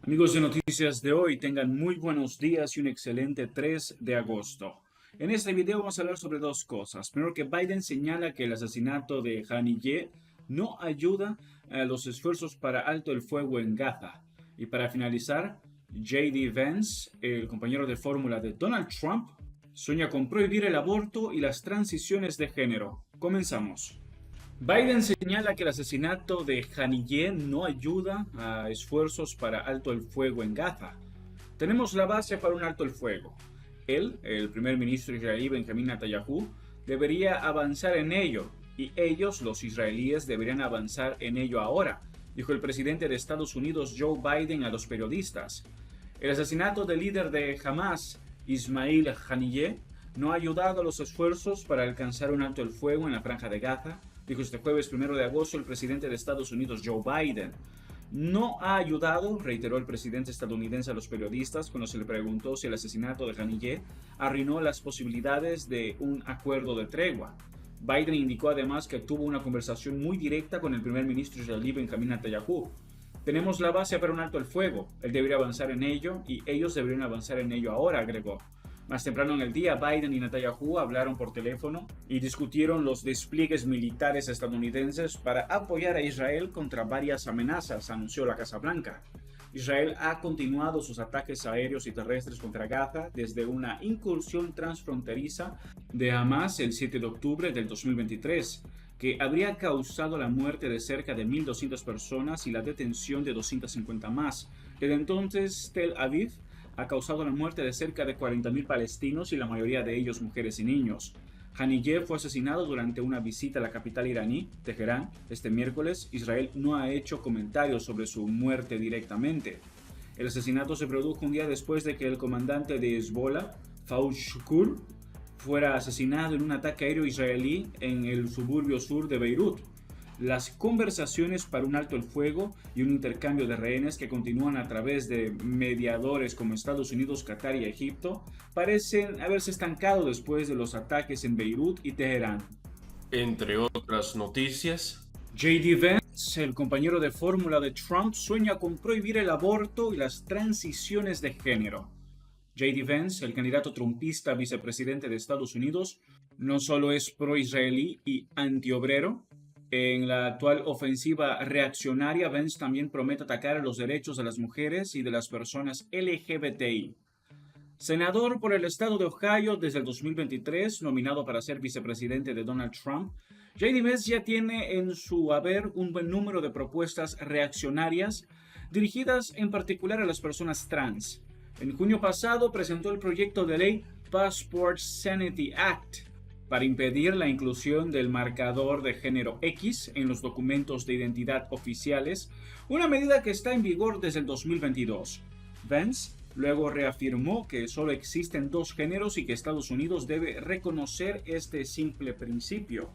Amigos de Noticias de hoy, tengan muy buenos días y un excelente 3 de agosto. En este video vamos a hablar sobre dos cosas. Primero, que Biden señala que el asesinato de Haniyeh no ayuda a los esfuerzos para alto el fuego en Gaza. Y para finalizar, J.D. Vance, el compañero de fórmula de Donald Trump, sueña con prohibir el aborto y las transiciones de género. Comenzamos. Biden señala que el asesinato de Haniyeh no ayuda a esfuerzos para alto el fuego en Gaza. Tenemos la base para un alto el fuego. Él, el primer ministro israelí Benjamin Netanyahu, debería avanzar en ello, y ellos, los israelíes, deberían avanzar en ello ahora, dijo el presidente de Estados Unidos Joe Biden a los periodistas. El asesinato del líder de Hamas, Ismail Haniyeh, no ha ayudado a los esfuerzos para alcanzar un alto el fuego en la franja de Gaza, dijo este jueves 1 de agosto el presidente de Estados Unidos Joe Biden. No ha ayudado, reiteró el presidente estadounidense a los periodistas cuando se le preguntó si el asesinato de Haniyeh arruinó las posibilidades de un acuerdo de tregua. Biden indicó además que tuvo una conversación muy directa con el primer ministro israelí Benjamin Netanyahu. Tenemos la base para un alto el fuego, él debería avanzar en ello y ellos deberían avanzar en ello ahora, agregó. Más temprano en el día, Biden y Netanyahu hablaron por teléfono y discutieron los despliegues militares estadounidenses para apoyar a Israel contra varias amenazas, anunció la Casa Blanca. Israel ha continuado sus ataques aéreos y terrestres contra Gaza desde una incursión transfronteriza de Hamas el 7 de octubre del 2023, que habría causado la muerte de cerca de 1.200 personas y la detención de 250 más. Desde entonces, Tel Aviv ha causado la muerte de cerca de 40.000 palestinos y la mayoría de ellos mujeres y niños. Haniyeh fue asesinado durante una visita a la capital iraní, Teherán, este miércoles. Israel no ha hecho comentarios sobre su muerte directamente. El asesinato se produjo un día después de que el comandante de Hezbollah, Fouad Shukur, fuera asesinado en un ataque aéreo israelí en el suburbio sur de Beirut. Las conversaciones para un alto el fuego y un intercambio de rehenes que continúan a través de mediadores como Estados Unidos, Qatar y Egipto parecen haberse estancado después de los ataques en Beirut y Teherán. Entre otras noticias, J.D. Vance, el compañero de fórmula de Trump, sueña con prohibir el aborto y las transiciones de género. J.D. Vance, el candidato trumpista a vicepresidente de Estados Unidos, no solo es pro-israelí y antiobrero. En la actual ofensiva reaccionaria, Vance también promete atacar los derechos de las mujeres y de las personas LGBTI. Senador por el estado de Ohio desde el 2023, nominado para ser vicepresidente de Donald Trump, J.D. Vance ya tiene en su haber un buen número de propuestas reaccionarias dirigidas en particular a las personas trans. En junio pasado presentó el proyecto de ley Passport Sanity Act, para impedir la inclusión del marcador de género X en los documentos de identidad oficiales, una medida que está en vigor desde el 2022. Vance luego reafirmó que solo existen dos géneros y que Estados Unidos debe reconocer este simple principio.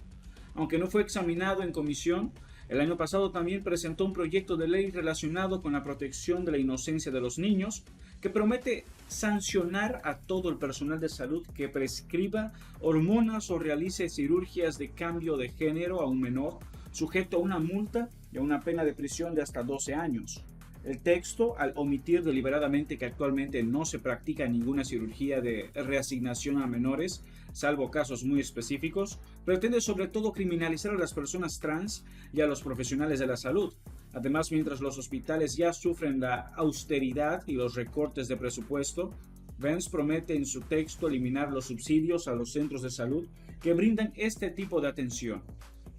Aunque no fue examinado en comisión, el año pasado también presentó un proyecto de ley relacionado con la protección de la inocencia de los niños, que promete sancionar a todo el personal de salud que prescriba hormonas o realice cirugías de cambio de género a un menor, sujeto a una multa y a una pena de prisión de hasta 12 años. El texto, al omitir deliberadamente que actualmente no se practica ninguna cirugía de reasignación a menores, salvo casos muy específicos, pretende sobre todo criminalizar a las personas trans y a los profesionales de la salud. Además, mientras los hospitales ya sufren la austeridad y los recortes de presupuesto, Vance promete en su texto eliminar los subsidios a los centros de salud que brindan este tipo de atención.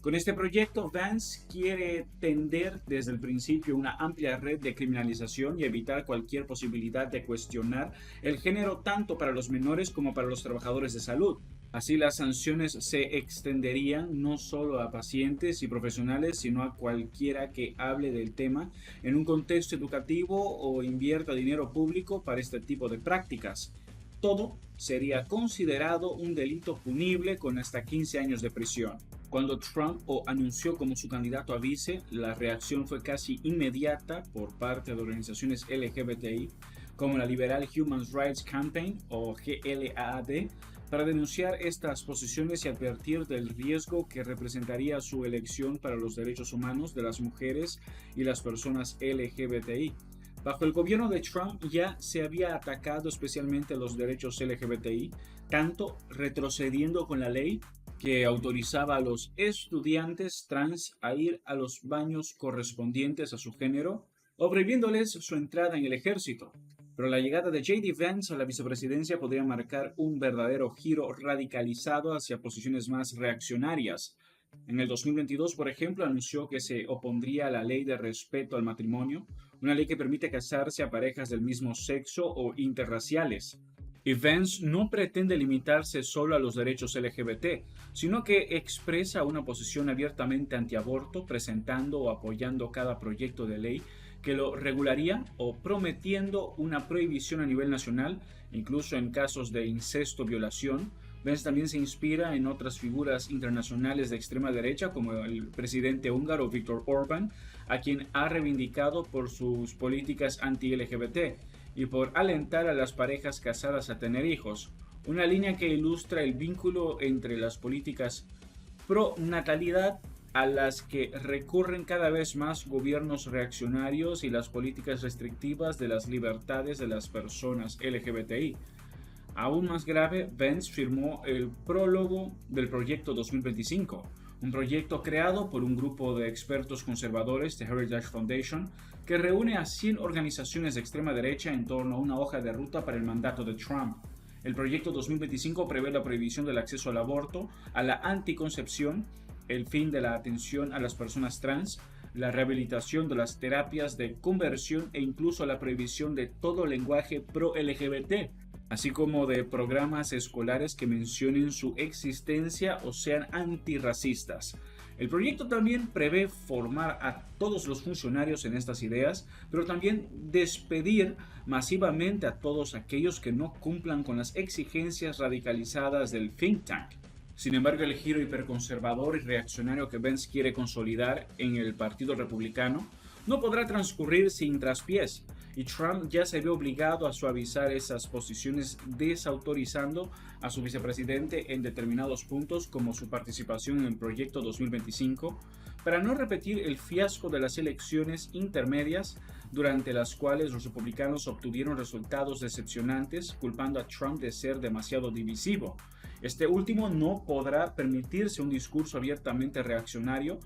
Con este proyecto, Vance quiere tender desde el principio una amplia red de criminalización y evitar cualquier posibilidad de cuestionar el género tanto para los menores como para los trabajadores de salud. Así, las sanciones se extenderían no solo a pacientes y profesionales, sino a cualquiera que hable del tema en un contexto educativo o invierta dinero público para este tipo de prácticas. Todo sería considerado un delito punible con hasta 15 años de prisión. Cuando Trump anunció como su candidato a vice, la reacción fue casi inmediata por parte de organizaciones LGBTI, como la Liberal Human Rights Campaign o GLAAD, para denunciar estas posiciones y advertir del riesgo que representaría su elección para los derechos humanos de las mujeres y las personas LGBTI. Bajo el gobierno de Trump ya se había atacado especialmente los derechos LGBTI, tanto retrocediendo con la ley que autorizaba a los estudiantes trans a ir a los baños correspondientes a su género, o prohibiéndoles su entrada en el ejército. Pero la llegada de J.D. Vance a la vicepresidencia podría marcar un verdadero giro radicalizado hacia posiciones más reaccionarias. En el 2022, por ejemplo, anunció que se opondría a la ley de respeto al matrimonio, una ley que permite casarse a parejas del mismo sexo o interraciales. Y Vance no pretende limitarse solo a los derechos LGBT, sino que expresa una posición abiertamente antiaborto, presentando o apoyando cada proyecto de ley que lo regularía o prometiendo una prohibición a nivel nacional, incluso en casos de incesto o violación. Vance también se inspira en otras figuras internacionales de extrema derecha, como el presidente húngaro Viktor Orbán, a quien ha reivindicado por sus políticas anti-LGBT y por alentar a las parejas casadas a tener hijos, una línea que ilustra el vínculo entre las políticas pro natalidad a las que recurren cada vez más gobiernos reaccionarios y las políticas restrictivas de las libertades de las personas LGBTI. Aún más grave, Vance firmó el prólogo del Proyecto 2025, un proyecto creado por un grupo de expertos conservadores de Heritage Foundation que reúne a 100 organizaciones de extrema derecha en torno a una hoja de ruta para el mandato de Trump. El Proyecto 2025 prevé la prohibición del acceso al aborto, a la anticoncepción, el fin de la atención a las personas trans, la rehabilitación de las terapias de conversión e incluso la prohibición de todo lenguaje pro-LGBT, así como de programas escolares que mencionen su existencia o sean antirracistas. El proyecto también prevé formar a todos los funcionarios en estas ideas, pero también despedir masivamente a todos aquellos que no cumplan con las exigencias radicalizadas del think tank. Sin embargo, el giro hiperconservador y reaccionario que Vance quiere consolidar en el Partido Republicano no podrá transcurrir sin traspiés, y Trump ya se ve obligado a suavizar esas posiciones desautorizando a su vicepresidente en determinados puntos como su participación en el Proyecto 2025 para no repetir el fiasco de las elecciones intermedias durante las cuales los republicanos obtuvieron resultados decepcionantes culpando a Trump de ser demasiado divisivo. Este último no podrá permitirse un discurso abiertamente reaccionario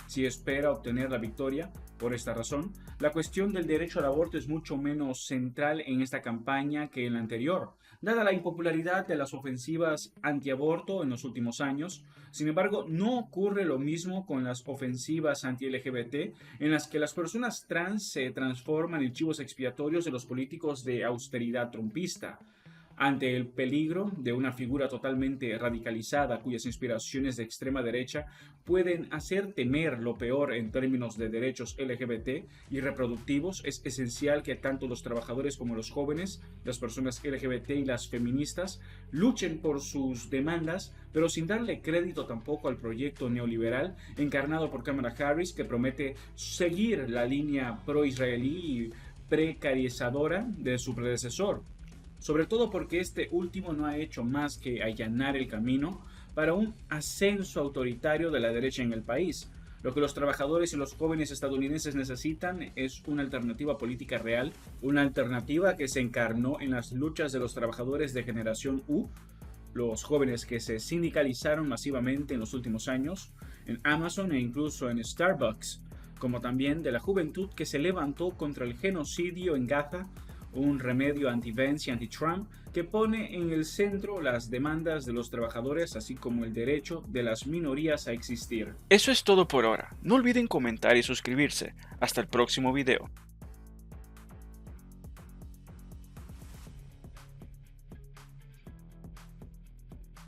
si espera obtener la victoria. Por esta razón, la cuestión del derecho al aborto es mucho menos central en esta campaña que en la anterior, dada la impopularidad de las ofensivas antiaborto en los últimos años. Sin embargo, no ocurre lo mismo con las ofensivas anti-LGBT, en las que las personas trans se transforman en chivos expiatorios de los políticos de austeridad trumpista. Ante el peligro de una figura totalmente radicalizada cuyas inspiraciones de extrema derecha pueden hacer temer lo peor en términos de derechos LGBT y reproductivos, es esencial que tanto los trabajadores como los jóvenes, las personas LGBT y las feministas luchen por sus demandas, pero sin darle crédito tampoco al proyecto neoliberal encarnado por Kamala Harris, que promete seguir la línea pro-israelí y precarizadora de su predecesor. Sobre todo porque este último no ha hecho más que allanar el camino para un ascenso autoritario de la derecha en el país. Lo que los trabajadores y los jóvenes estadounidenses necesitan es una alternativa política real, una alternativa que se encarnó en las luchas de los trabajadores de generación U, los jóvenes que se sindicalizaron masivamente en los últimos años, en Amazon e incluso en Starbucks, como también de la juventud que se levantó contra el genocidio en Gaza, un remedio anti-Vance y anti-Trump que pone en el centro las demandas de los trabajadores así como el derecho de las minorías a existir. Eso es todo por ahora. No olviden comentar y suscribirse. Hasta el próximo video.